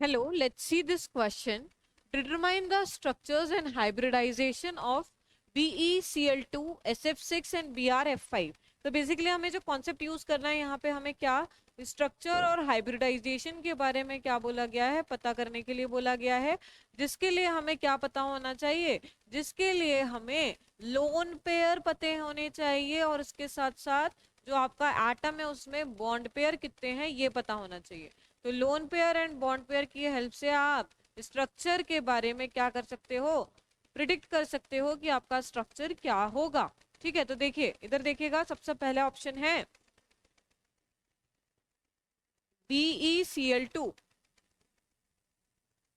Hello, let's see this question. Determine the structures and hybridization of BeCl2, SF6 and BrF5. तो basically हमें जो concept use करना है यहाँ पे हमें क्या स्ट्रक्चर और हाइब्रिडाइजेशन के बारे में क्या बोला गया है पता करने के लिए बोला गया है, जिसके लिए हमें क्या पता होना चाहिए, जिसके लिए हमें लोन पेयर पते होने चाहिए और उसके साथ साथ जो आपका एटम है उसमें बॉन्ड पेयर कितने हैं ये पता होना चाहिए। तो lone pair and bond pair की हेल्प से आप स्ट्रक्चर के बारे में क्या कर सकते हो, प्रिडिक्ट कर सकते हो कि आपका स्ट्रक्चर क्या होगा। ठीक है, तो देखिए इधर देखिएगा, सबसे पहला ऑप्शन है BeCl2।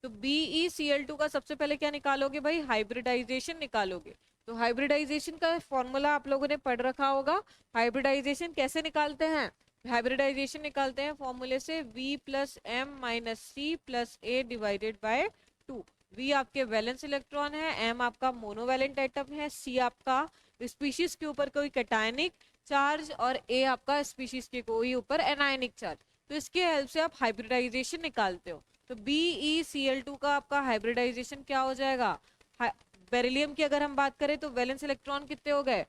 तो BeCl2 का सबसे पहले क्या निकालोगे भाई, हाइब्रिडाइजेशन निकालोगे। तो हाइब्रिडाइजेशन का फॉर्मूला आप लोगों ने पढ़ रखा होगा। हाइब्रिडाइजेशन कैसे निकालते हैं, हाइब्रिडाइजेशन निकालते हैं फॉर्मूले से V plus M minus C plus A divided by 2। V आपके वैलेंस इलेक्ट्रॉन है, M आपका मोनोवैलेंट एटम है, C आपका स्पीशीज के ऊपर कोई कैटायनिक चार्ज और A आपका स्पीशीज के कोई ऊपर एनायनिक चार्ज। तो इसके हेल्प से आप हाइब्रिडाइजेशन निकालते हो। तो BeCl2 का आपका हाइब्रिडाइजेशन क्या हो जाएगा, बेरिलियम की अगर हम बात करें तो वैलेंस इलेक्ट्रॉन कितने हो गए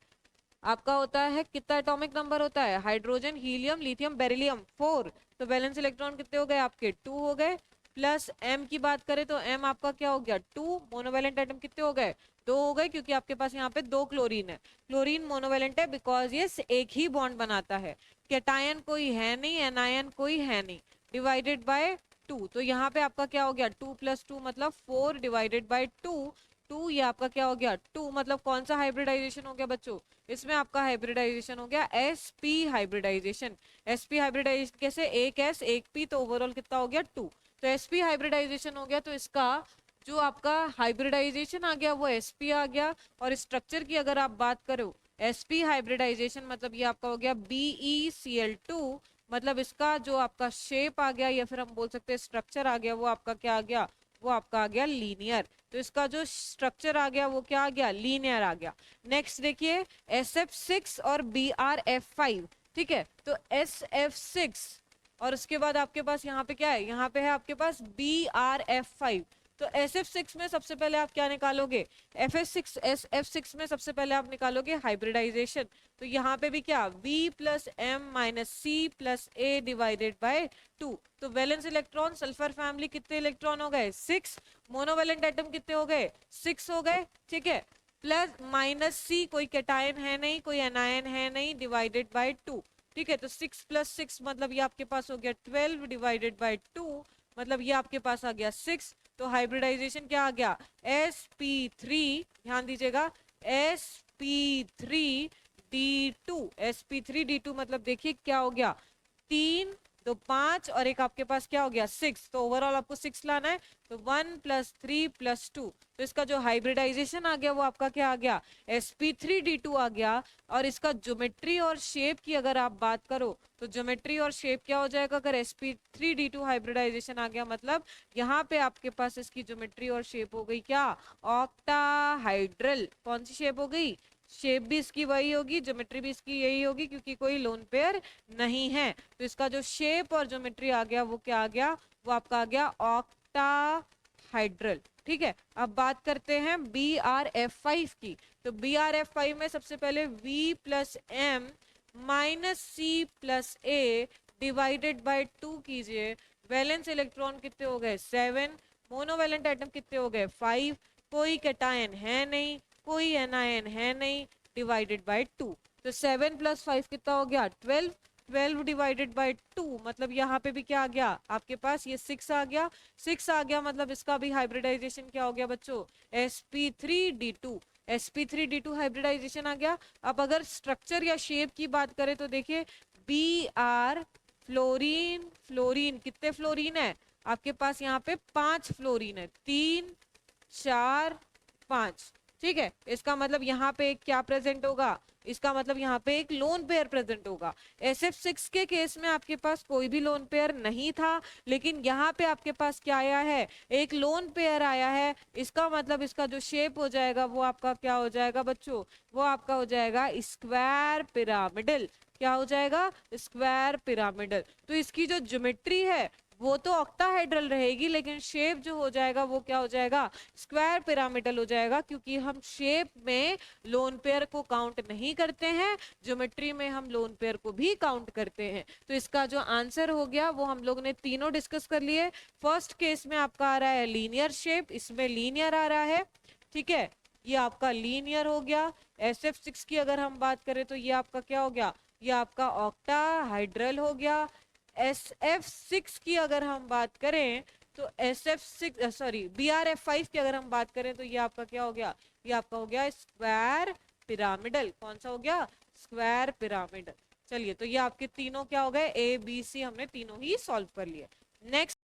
आपका, होता है कितना एटॉमिक नंबर होता है, हाइड्रोजन हीलियम लिथियम बेरिलियम 4। तो वैलेंस इलेक्ट्रॉन कितने हो गए आपके 2 हो गए। प्लस M की बात करें तो M आपका क्या हो गया 2। मोनोवैलेंट एटम कितने हो गए 2 हो गए, क्योंकि आपके पास यहाँ पे 2 क्लोरीन है। क्लोरीन मोनोवैलेंट है बिकॉज ये एक ही बॉन्ड बनाता है, कैटायन कोई है नहीं, एनायन कोई है नहीं, डिवाइडेड बाय 2। तो यहाँ पे आपका क्या हो गया 2 प्लस 2 मतलब 4 डिवाइडेड बाय 2। 2 ये आपका क्या हो गया 2, मतलब कौन सा हाइब्रिडाइजेशन हो गया बच्चों, इसमें आपका हाइब्रिडाइजेशन हो गया sp हाइब्रिडाइजेशन। sp हाइब्रिडाइजेशन कैसे, एक s एक p, तो ओवरऑल कितना हो गया 2। तो sp हाइब्रिडाइजेशन हो गया, तो इसका जो आपका हाइब्रिडाइजेशन आ गया वो sp आ गया। और स्ट्रक्चर की अगर आप बात करो sp हाइब्रिडाइजेशन मतलब ये आपका हो गया BeCl2, मतलब इसका जो आपका शेप आ गया या फिर हम बोल सकते हैं स्ट्रक्चर आ गया वो आपका क्या आ गया, वो आपका आ गया लीनियर। तो इसका जो स्ट्रक्चर आ गया वो क्या आ गया, लीनियर आ गया। नेक्स्ट देखिए SF6 और BrF5। ठीक है, तो SF6 और उसके बाद आपके पास यहाँ पे क्या है, यहाँ पे है आपके पास BrF5। तो SF6 में सबसे पहले आप क्या निकालोगे, SF6 में सबसे पहले आप निकालोगे हाइब्रिडाइजेशन। तो यहाँ पे भी क्या V plus M minus C plus A divided by 2। तो वैलेंस इलेक्ट्रॉन सल्फर फैमिली कितने इलेक्ट्रॉन हो गए 6, मोनोवैलेंट एटम कितने हो गए 6 हो गए। ठीक है, प्लस माइनस सी कोई कैटायन है नहीं, कोई एनायन है नहीं, डिवाइडेड बाय 2। ठीक है, तो 6 प्लस 6 मतलब ये आपके पास हो गया 12 डिवाइडेड बाय 2, मतलब ये आपके पास आ गया 6। तो हाइब्रिडाइजेशन क्या आ गया sp3, ध्यान दीजिएगा sp3d2। sp3d2 मतलब देखिए क्या हो गया 3 तो 5 और एक आपके पास क्या हो गया 6। तो ओवरऑल आपको 6 लाना है, तो 1 प्लस 3 प्लस 2। तो इसका जो हाइब्रिडाइजेशन आ गया वो आपका क्या आ गया sp3d2 आ गया। और इसका ज्योमेट्री और शेप की अगर आप बात करो तो ज्योमेट्री और शेप क्या हो जाएगा, अगर sp3d2 हाइब्रिडाइजेशन आ गया मतलब यहाँ पे आपके पास इसकी ज्योमेट्री और शेप हो गई क्या, ऑक्टाहाइड्रल। कौन सी शेप हो गई, शेप भी इसकी वही होगी, ज्योमेट्री भी इसकी यही होगी, क्योंकि कोई लोन पेयर नहीं है। तो इसका जो शेप और ज्योमेट्री आ गया वो क्या आ गया, वो आपका आ गया ऑक्टाहाइड्रल। ठीक है, अब बात करते हैं BrF5 की। तो BrF5 में सबसे पहले V plus M minus C plus A divided by 2 कीजिए। वैलेंस इलेक्ट्रॉन कितने हो गए 7, मोनोवैलेंट एटम कितने हो गए 5, कोई कैटायन है नहीं, कोई एनायन है नहीं, डिवाइडेड बाय 2। तो 7 प्लस 5 कितना हो गया 12, 12 डिवाइडेड बाय 2 मतलब यहाँ पे भी क्या आ गया आपके पास ये 6 आ गया। 6 आ गया मतलब इसका भी हाइब्रिडाइजेशन क्या हो गया बच्चों sp3d2। sp3d2 हाइब्रिडाइजेशन आ गया। अब अगर स्ट्रक्चर या शेप की बात करें तो देखिए Br फ्लोरीन, फ्लोरीन कितने फ्लोरीन है आपके पास, यहाँ पे 5 फ्लोरीन है, 3 4 5। ठीक है, इसका मतलब यहाँ पे एक क्या प्रेजेंट होगा, इसका मतलब यहाँ पे एक लोन पेयर प्रेजेंट होगा। SF6 के केस में आपके पास कोई भी लोन पेयर नहीं था, लेकिन यहाँ पे आपके पास क्या आया है, एक लोन पेयर आया है। इसका मतलब इसका जो शेप हो जाएगा वो आपका क्या हो जाएगा बच्चों, वो आपका हो जाएगा स्क्वायर पिरामिडल। क्या हो जाएगा, स्क्वायर पिरामिडल। तो इसकी जो ज्योमेट्री है वो तो ऑक्टाहाइड्रल रहेगी, लेकिन शेप जो हो जाएगा वो क्या हो जाएगा, स्क्वायर पिरामिडल हो जाएगा, क्योंकि हम शेप में लोन पेयर को काउंट नहीं करते हैं, ज्योमेट्री में हम लोन पेयर को भी काउंट करते हैं। तो इसका जो आंसर हो गया वो हम लोग ने तीनों डिस्कस कर लिए। फर्स्ट केस में आपका आ रहा है लीनियर शेप, इसमें लीनियर आ रहा है, ठीक है, ये आपका लीनियर हो गया। SF6 की अगर हम बात करें तो ये आपका क्या हो गया, ये आपका ऑक्टाहाइड्रल हो गया। SF6 की अगर हम बात करें तो BRF5 की अगर हम बात करें तो ये आपका क्या हो गया, ये आपका हो गया स्क्वायर पिरामिडल। कौन सा हो गया, स्क्वायर पिरामिडल। चलिए, तो ये आपके तीनों क्या हो गए, A B C हमने तीनों ही सॉल्व कर लिए। नेक्स्ट